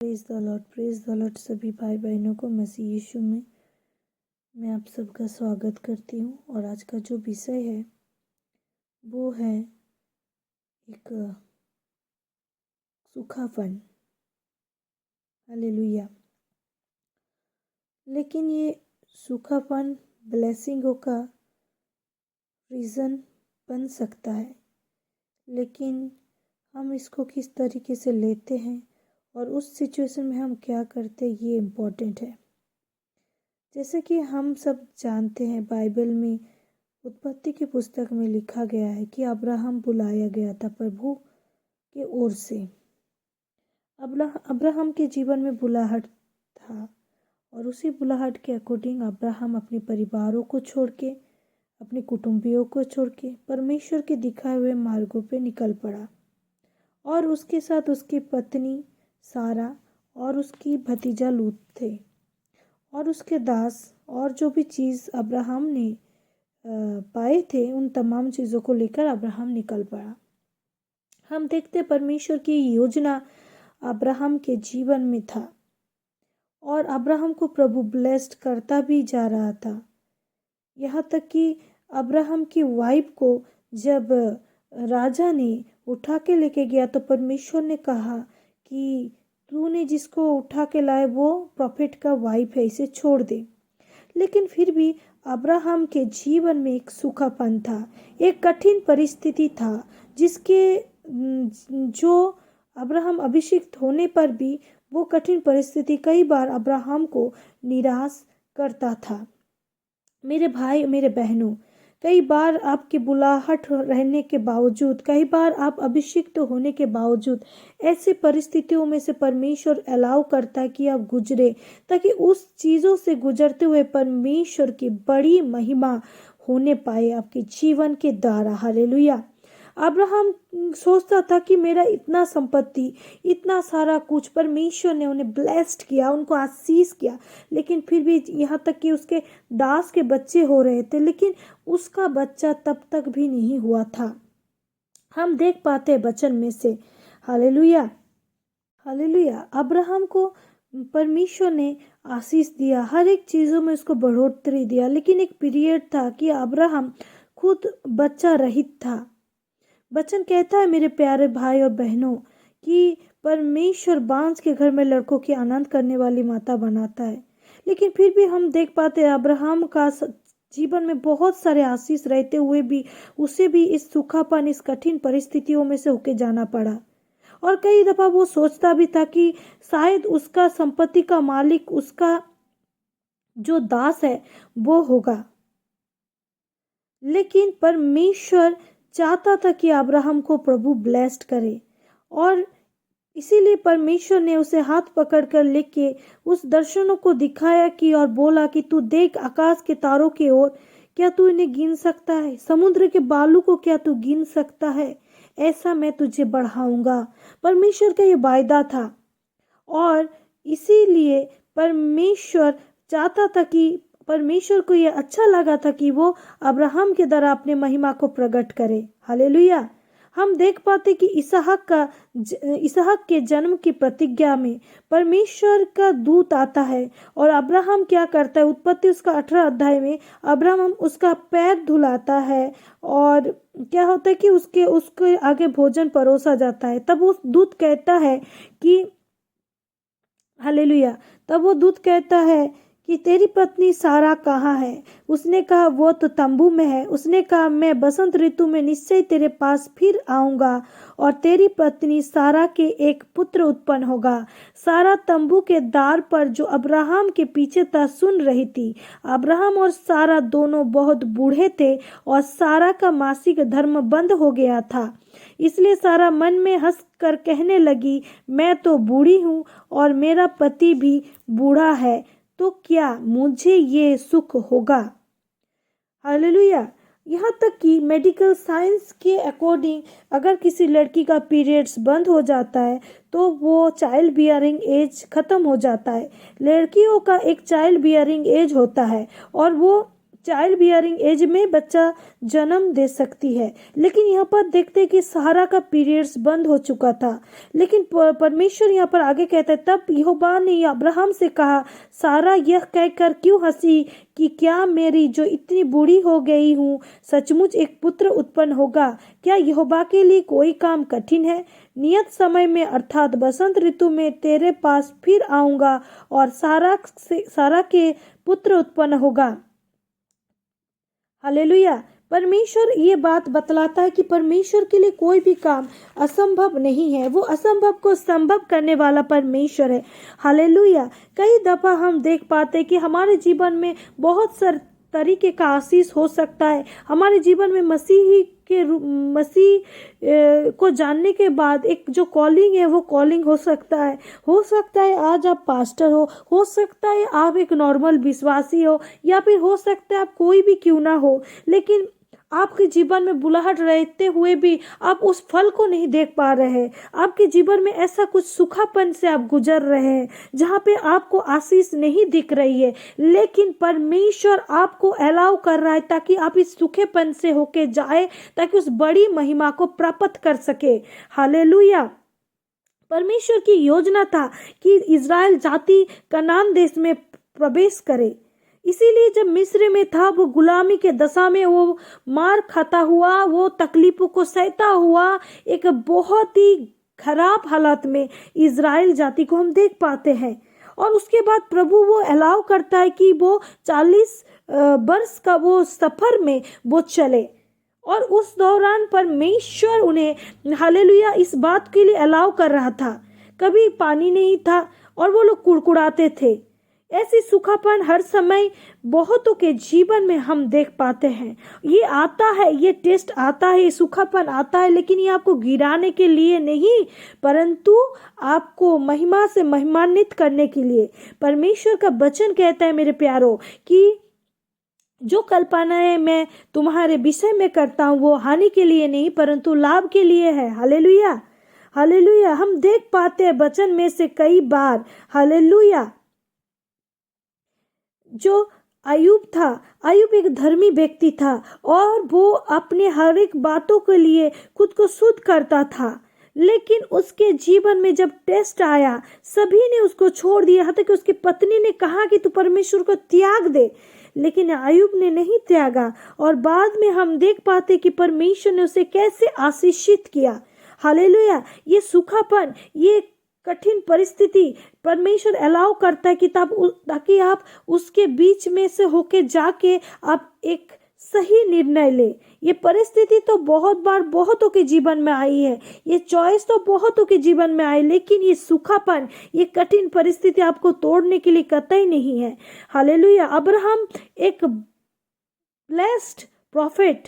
Praise the Lord सभी भाई बहनों को मसीह यीशु में मैं आप सबका स्वागत करती हूँ। और आज का जो विषय है वो है एक सूखापन। हालेलुया। लेकिन ये सूखापन ब्लेसिंगों का रीज़न बन सकता है, लेकिन हम इसको किस तरीके से लेते हैं और उस सिचुएशन में हम क्या करते हैं ये इम्पोर्टेंट है। जैसे कि हम सब जानते हैं, बाइबल में उत्पत्ति की पुस्तक में लिखा गया है कि अब्राहम बुलाया गया था प्रभु के ओर से। अब्राहम के जीवन में बुलाहट था और उसी बुलाहट के अकॉर्डिंग अब्राहम अपने परिवारों को छोड़ के, अपने कुटुंबियों को छोड़ के परमेश्वर के दिखाए हुए मार्गों पे निकल पड़ा। और उसके साथ उसकी पत्नी सारा और उसकी भतीजा लूत थे और उसके दास, और जो भी चीज़ अब्राहम ने पाए थे उन तमाम चीज़ों को लेकर अब्राहम निकल पड़ा। हम देखते परमेश्वर की योजना अब्राहम के जीवन में था और अब्राहम को प्रभु ब्लेस्ड करता भी जा रहा था। यहाँ तक कि अब्राहम की वाइफ को जब राजा ने उठा के लेके गया तो परमेश्वर ने कहा कि तूने जिसको उठा के लाए वो प्रॉफिट का वाइफ है, इसे छोड़ दे। लेकिन फिर भी अब्राहम के जीवन में एक सूखापन था, एक कठिन परिस्थिति था जिसके जो अब्राहम अभिषिक्त होने पर भी वो कठिन परिस्थिति कई बार अब्राहम को निराश करता था। मेरे भाई मेरे बहनों, कई बार आपकी बुलाहट रहने के बावजूद, कई बार आप अभिषिक्त होने के बावजूद ऐसी परिस्थितियों में से परमेश्वर अलाउ करता है कि आप गुजरे, ताकि उस चीज़ों से गुजरते हुए परमेश्वर की बड़ी महिमा होने पाए आपके जीवन के द्वारा। हालेलुया। अब्राहम सोचता था कि मेरा इतना संपत्ति, इतना सारा कुछ, परमेश्वर ने उन्हें ब्लेस्ड किया, उनको आशीष किया, लेकिन फिर भी यहाँ तक कि उसके दास के बच्चे हो रहे थे, लेकिन उसका बच्चा तब तक भी नहीं हुआ था। हम देख पाते हैं वचन में से। Hallelujah hallelujah. अब्राहम को परमेश्वर ने आशीष दिया, हर एक चीज़ों में उसको बढ़ोतरी दिया, लेकिन एक पीरियड था कि अब्राहम खुद बच्चा रहित था। वचन कहता है मेरे प्यारे भाई और बहनों कि परमेश्वर बांस के घर में लड़कों की आनंद करने वाली माता बनाता है, लेकिन फिर भी हम देख पाते हैं अब्राहम का जीवन में बहुत सारे आशीष रहते हुए भी उसे भी इस सूखापन, इस कठिन परिस्थितियों में से होके जाना पड़ा। और कई दफा वो सोचता भी था कि शायद उसका संपत्ति का मालिक, उसका जो दास है वो होगा, लेकिन परमेश्वर चाहता था कि अब्राहम को प्रभु ब्लेस्ड करे। और इसीलिए परमेश्वर ने उसे हाथ पकड़कर लेके उस दर्शनों को दिखाया कि और बोला कि तू देख आकाश के तारों की ओर, क्या तू इन्हें गिन सकता है? समुद्र के बालू को क्या तू गिन सकता है? ऐसा मैं तुझे बढ़ाऊंगा। परमेश्वर का ये वायदा था और इसीलिए परमेश्वर चाहता था कि, परमेश्वर को ये अच्छा लगा था कि वो अब्राहम के द्वारा अपने महिमा को प्रकट करे। हालेलुया। हम देख पाते कि इसहाक के जन्म की प्रतिज्ञा में परमेश्वर का दूत आता है और अब्राहम क्या करता है, उत्पत्ति उसका 18 अध्याय में अब्राहम उसका पैर धुलाता है और क्या होता है कि उसके आगे भोजन परोसा जाता है। तब वो दूत कहता है कि हालेलुया, तब वो दूत कहता है कि तेरी पत्नी सारा कहाँ है? उसने कहा वो तो तंबू में है। उसने कहा मैं बसंत ऋतु में निश्चय तेरे पास फिर आऊंगा और तेरी पत्नी सारा के एक पुत्र उत्पन्न होगा। सारा तंबू के द्वार पर जो अब्राहम के पीछे था सुन रही थी। अब्राहम और सारा दोनों बहुत बूढ़े थे और सारा का मासिक धर्म बंद हो गया था, इसलिए सारा मन में हंस कर कहने लगी मैं तो बूढ़ी हूँ और मेरा पति भी बूढ़ा है, तो क्या मुझे ये सुख होगा? हालेलुया। यहाँ तक कि मेडिकल साइंस के अकॉर्डिंग अगर किसी लड़की का पीरियड्स बंद हो जाता है तो वो चाइल्ड बियरिंग एज खत्म हो जाता है। लड़कियों का एक चाइल्ड बियरिंग एज होता है और वो चाइल्ड बियरिंग एज में बच्चा जन्म दे सकती है। लेकिन यहाँ पर देखते हैं कि सारा का पीरियड्स बंद हो चुका था। लेकिन परमेश्वर यहाँ पर आगे कहता है, तब यहोवा ने अब्राहम से कहा, सारा यह कहकर क्यों हंसी कि क्या मेरी जो इतनी बूढ़ी हो गई हूँ सचमुच एक पुत्र उत्पन्न होगा? क्या यहोवा के लिए कोई काम कठिन है? नियत समय में अर्थात बसंत ऋतु में तेरे पास फिर आऊंगा और सारा के पुत्र उत्पन्न होगा। हालेलुया। परमेश्वर ये बात बतलाता है कि परमेश्वर के लिए कोई भी काम असंभव नहीं है। वो असंभव को संभव करने वाला परमेश्वर है। हालेलुया। कई दफा हम देख पाते हैं कि हमारे जीवन में बहुत सारे तरीके का आशीष हो सकता है। हमारे जीवन में मसीह को जानने के बाद एक जो कॉलिंग है वो कॉलिंग हो सकता है। आज आप पास्टर हो सकता है आप एक नॉर्मल विश्वासी हो, या फिर हो सकता है आप कोई भी क्यों ना हो, लेकिन आपके जीवन में बुलाहट रहते हुए भी आप उस फल को नहीं देख पा रहे हैं। आपके जीवन में ऐसा कुछ सूखापन से आप गुजर रहे हैं जहाँ पे आपको आशीष नहीं दिख रही है, लेकिन परमेश्वर आपको अलाउ कर रहा है ताकि आप इस सूखेपन से होके जाए, ताकि उस बड़ी महिमा को प्राप्त कर सके। हालेलुया। परमेश्वर की योजना था कि इज़राइल जाति कनान देश में प्रवेश करे। इसीलिए जब मिस्र में था वो गुलामी के दशा में वो मार खाता हुआ, वो तकलीफों को सहता हुआ एक बहुत ही खराब हालत में इज़राइल जाति को हम देख पाते हैं। और उसके बाद प्रभु वो अलाउ करता है कि वो 40 वर्ष का वो सफर में वो चले, और उस दौरान परमेश्वर उन्हें हालेलुया इस बात के लिए अलाउ कर रहा था। कभी पानी नहीं था और वो लोग कुड़कुड़ाते थे। ऐसी सूखापन हर समय बहुतों के जीवन में हम देख पाते हैं। ये आता है, ये टेस्ट आता है, ये सूखापन आता है, लेकिन ये आपको गिराने के लिए नहीं, परंतु आपको महिमा से महिमान्वित करने के लिए। परमेश्वर का वचन कहता है मेरे प्यारों कि जो कल्पनाएं मैं तुम्हारे विषय में करता हूँ वो हानि के लिए नहीं परंतु लाभ के लिए है। हालेलुया। हालेलुया। हम देख पाते हैं वचन में से कई बार, हालेलुया, जो अय्यूब था, अय्यूब एक धर्मी व्यक्ति था और वो अपने हर एक बातों के लिए खुद को शुद्ध करता था, लेकिन उसके जीवन में जब टेस्ट आया सभी ने उसको छोड़ दिया। यहाँ तक कि उसकी पत्नी ने कहा कि तू परमेश्वर को त्याग दे, लेकिन अय्यूब ने नहीं त्यागा। और बाद में हम देख पाते कि परमेश्वर ने उसे कैसे आशीषित किया। हालेलुया। ये सूखापन, ये कठिन परिस्थिति परमेश्वर अलाउ करता है कि ताकि आप उसके बीच में से होके जाके आप एक सही निर्णय ले। ये परिस्थिति तो बहुत बार बहुतों के जीवन में आई है, ये चॉइस तो बहुतों के जीवन में आई, लेकिन ये सूखापन, ये कठिन परिस्थिति आपको तोड़ने के लिए कतई नहीं है। हालेलुया। अब्राहम एक ब्लेस्ड प्रॉफिट,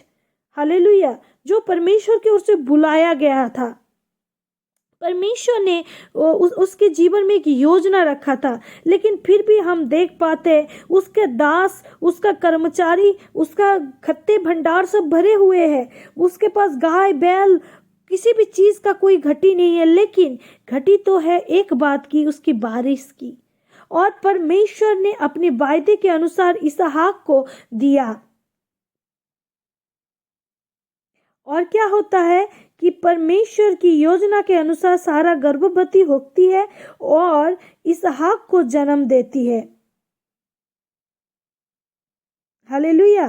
हालेलुया, जो परमेश्वर की ओर से बुलाया गया था। परमेश्वर ने उसके जीवन में एक योजना रखा था, लेकिन फिर भी हम देख पाते हैं उसके दास, उसका कर्मचारी, उसका खत्ते भंडार सब भरे हुए हैं। उसके पास गाय बैल किसी भी चीज का कोई घटी नहीं है, लेकिन घटी तो है एक बात की, उसकी बारिश की। और परमेश्वर ने अपने वायदे के अनुसार इसहाक को दिया। और क्या होता है कि परमेश्वर की योजना के अनुसार सारा गर्भवती होती है और इसहाक को जन्म देती है। हालेलुया।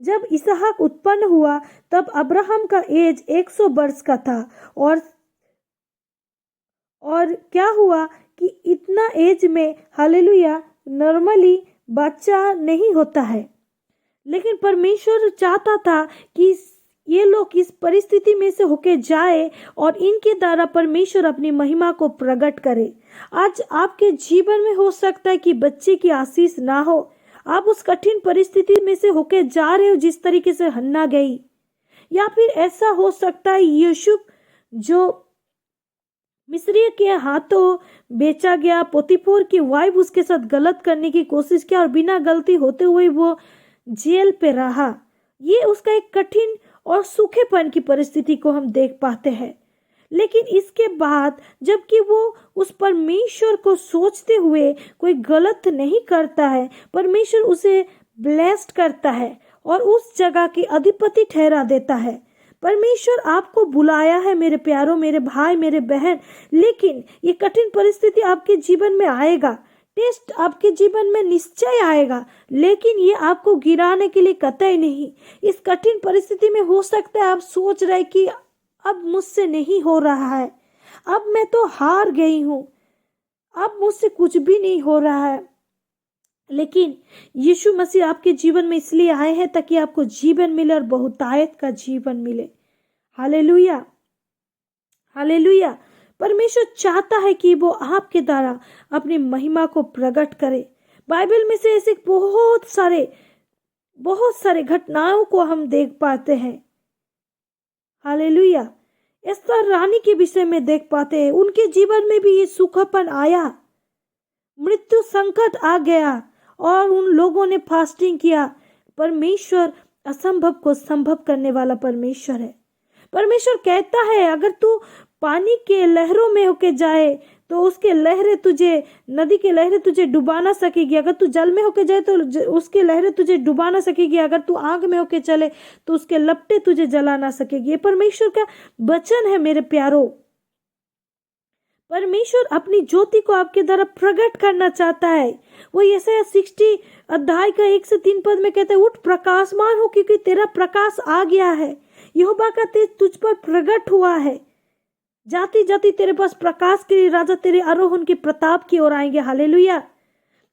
जब इसहाक उत्पन्न हुआ तब अब्राहम का एज 100 वर्ष का था। और क्या हुआ कि इतना एज में, हालेलुया, नॉर्मली बच्चा नहीं होता है, लेकिन परमेश्वर चाहता था कि ये लोग इस परिस्थिति में से होके जाए और इनके द्वारा परमेश्वर अपनी महिमा को प्रकट करे। आज आपके जीवन में हो सकता है कि बच्चे की आशीष ना हो, आप उस कठिन परिस्थिति में से होके जा रहे हो जिस तरीके से हन्ना गई, या फिर ऐसा हो सकता है यूसुफ जो मिस्री के हाथों बेचा गया, पोतीफोर की वाइफ उसके साथ गलत करने की कोशिश किया और बिना गलती होते हुए वो जेल पे रहा। ये उसका एक कठिन और सूखेपन की परिस्थिति को हम देख पाते हैं। लेकिन इसके बाद जबकि वो उस परमेश्वर को सोचते हुए कोई गलत नहीं करता है, परमेश्वर उसे ब्लेस्ड करता है और उस जगह की अधिपति ठहरा देता है। परमेश्वर आपको बुलाया है मेरे प्यारों, मेरे भाई, मेरे बहन, लेकिन ये कठिन परिस्थिति आपके जीवन में आएगा, टेस्ट आपके जीवन में निश्चय आएगा, लेकिन ये आपको गिराने के लिए कतई नहीं। इस कठिन परिस्थिति में हो सकता है आप सोच रहे कि अब मुझसे नहीं हो रहा है, अब मैं तो हार गई हूं, अब मुझसे कुछ भी नहीं हो रहा है, लेकिन यीशु मसीह आपके जीवन में इसलिए आए हैं ताकि आपको जीवन मिले और बहुतायत का जीवन मिले। Hallelujah, hallelujah. परमेश्वर चाहता है कि वो आपके द्वारा अपनी महिमा को प्रकट करे। बाइबल में से ऐसे बहुत सारे घटनाओं को हम देख पाते हैं। हालेलुया। एस्तर रानी के विषय में देख पाते हैं, उनके जीवन में भी ये सूखापन आया, मृत्यु संकट आ गया और उन लोगों ने फास्टिंग किया। परमेश्वर असंभव को संभव करने वाला परमेश्वर है। परमेश्वर कहता है अगर तू पानी के लहरों में होके जाए तो उसके लहरें तुझे, नदी की लहरें तुझे डुबा ना सकेगी। अगर तू जल में होके जाए तो उसके लहरें तुझे डुबा ना सकेगी। अगर तू आग में होके चले तो उसके लपटे तुझे जला ना सकेगी। ये परमेश्वर का वचन है मेरे प्यारों। परमेश्वर अपनी ज्योति को आपके द्वारा प्रकट करना चाहता है। वो यशायाह 60 अध्याय का 1 से 3 पद में कहता है, उठ प्रकाशमान हो क्योंकि तेरा प्रकाश आ गया है, यहोवा का तेज तुझ पर प्रकट हुआ है। जाति जाति तेरे पास प्रकाश के लिए, राजा तेरे आरोहण के प्रताप की ओर आएंगे। हालेलुया।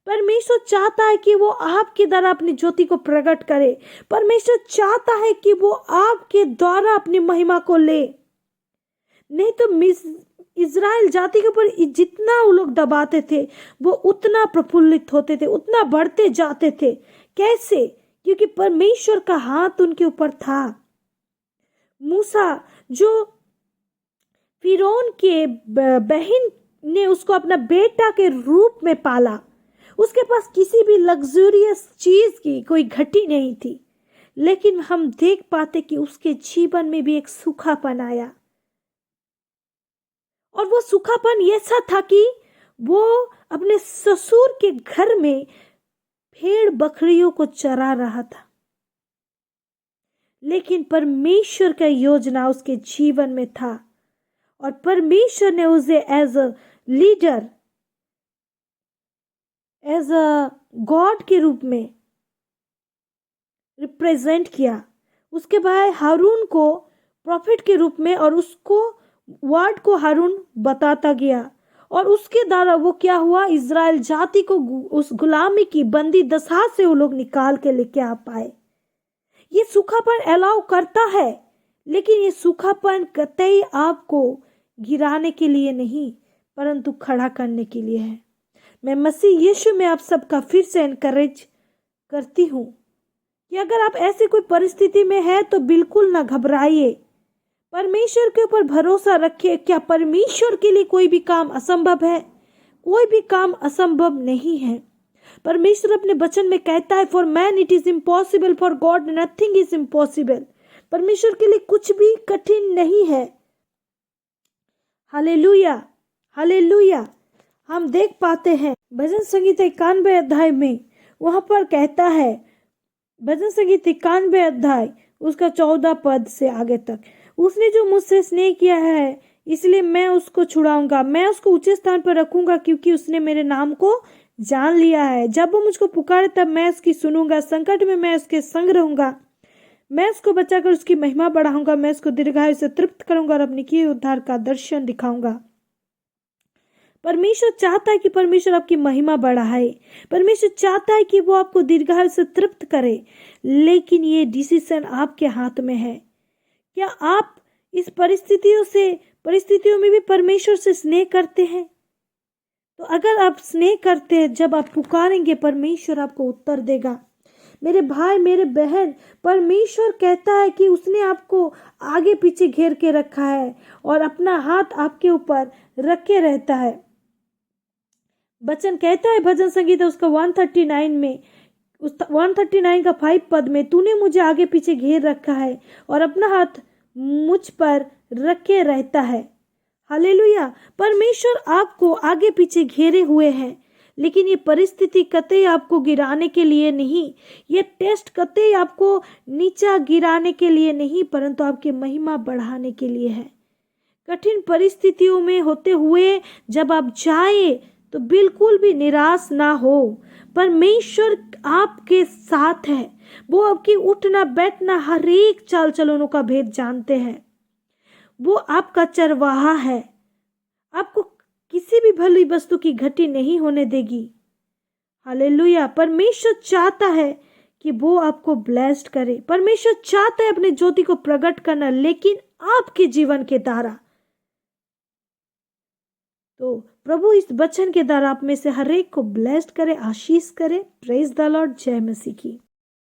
परमेश्वर चाहता है कि वो आपके द्वारा अपनी ज्योति को प्रकट करे। परमेश्वर चाहता है कि वो आपके द्वारा अपनी महिमा को ले। नहीं तो इज़राइल जाति के ऊपर जितना वो लोग दबाते थे वो उतना प्रफुल्लित होते थे, उतना बढ़ते जाते थे। कैसे? क्योंकि परमेश्वर का हाथ उनके ऊपर था। मूसा जो फिरौन के बहन ने उसको अपना बेटा के रूप में पाला, उसके पास किसी भी लग्जरियस चीज की कोई घटी नहीं थी, लेकिन हम देख पाते कि उसके जीवन में भी एक सूखापन आया। और वो सूखापन ऐसा था कि वो अपने ससुर के घर में भेड़ बकरियों को चरा रहा था, लेकिन परमेश्वर का योजना उसके जीवन में था और परमेश्वर ने उसे as a leader, as a god के रूप में रिप्रेजेंट किया। उसके बाद हारून को प्रॉफिट के रूप में, और उसको वर्ड को हारून बताता गया, और उसके द्वारा वो क्या हुआ, इज़राइल जाति को उस गुलामी की बंदी दशा से वो लोग निकाल के लेके आ पाए। ये सूखापन अलाउ करता है, लेकिन ये सूखापन कतई आपको गिराने के लिए नहीं परंतु खड़ा करने के लिए है। मैं मसीह यीशु में आप सबका फिर से एनकरेज करती हूँ कि अगर आप ऐसी कोई परिस्थिति में है तो बिल्कुल ना घबराइए, परमेश्वर के ऊपर भरोसा रखिए। क्या परमेश्वर के लिए कोई भी काम असंभव है? कोई भी काम असंभव नहीं है। परमेश्वर अपने वचन में कहता है, for man it is impossible, for God nothing is impossible. परमेश्वर के लिए कुछ भी कठिन नहीं है। Hallelujah, hallelujah. हम देख पाते हैं भजन संगीत 91 अध्याय में, वहां पर कहता है, भजन संगीत 91 अध्याय उसका 14 पद से आगे तक, उसने जो मुझसे स्नेह किया है इसलिए मैं उसको छुड़ाऊंगा, मैं उसको ऊंचे स्थान पर रखूंगा क्योंकि उसने मेरे नाम को जान लिया है। जब वो मुझको पुकारे तब मैं उसकी सुनूंगा, संकट में मैं उसके संग रहूंगा, मैं उसको बचाकर उसकी महिमा बढ़ाऊंगा, मैं उसको दीर्घायु से तृप्त करूंगा और अपने किए उद्धार का दर्शन दिखाऊंगा। परमेश्वर चाहता है कि परमेश्वर आपकी महिमा बढ़ाए, परमेश्वर चाहता है कि वो आपको दीर्घायु से तृप्त करे, लेकिन ये डिसीजन आपके हाथ में है। क्या आप इस परिस्थितियों में भी परमेश्वर से स्नेह करते हैं? तो अगर आप स्नेह करते हैं, जब आप पुकारेंगे परमेश्वर आपको उत्तर देगा। मेरे भाई, मेरे बहन, परमेश्वर कहता है कि उसने आपको आगे पीछे घेर के रखा है और अपना हाथ आपके ऊपर रखे रहता है। वचन कहता है भजन संगीत उसका 139 में, उस 139 का 5 पद में, तूने मुझे आगे पीछे घेर रखा है और अपना हाथ मुझ पर रखे रहता है। हालेलुया। परमेश्वर आपको आगे पीछे घेरे हुए है, लेकिन ये परिस्थिति कतई आपको गिराने के लिए नहीं, ये टेस्ट कतई आपको नीचा गिराने के लिए नहीं, परंतु आपकी महिमा बढ़ाने के लिए है। कठिन परिस्थितियों में होते हुए जब आप जाए तो बिल्कुल भी निराश ना हो। परमेश्वर आपके साथ है, वो आपकी उठना बैठना हर एक चाल चलनों का भेद जानते हैं। वो आपका चरवाहा है, आपको किसी भी भली वस्तु की घटी नहीं होने देगी। हालेलुया। परमेश्वर चाहता है कि वो आपको ब्लेस्ड करे। परमेश्वर चाहता है अपने ज्योति को प्रकट करना, लेकिन आपके जीवन के द्वारा। तो प्रभु इस वचन के द्वारा आप में से हर एक को ब्लेस्ड करे, आशीष करे। Praise the Lord. जय मसीह की।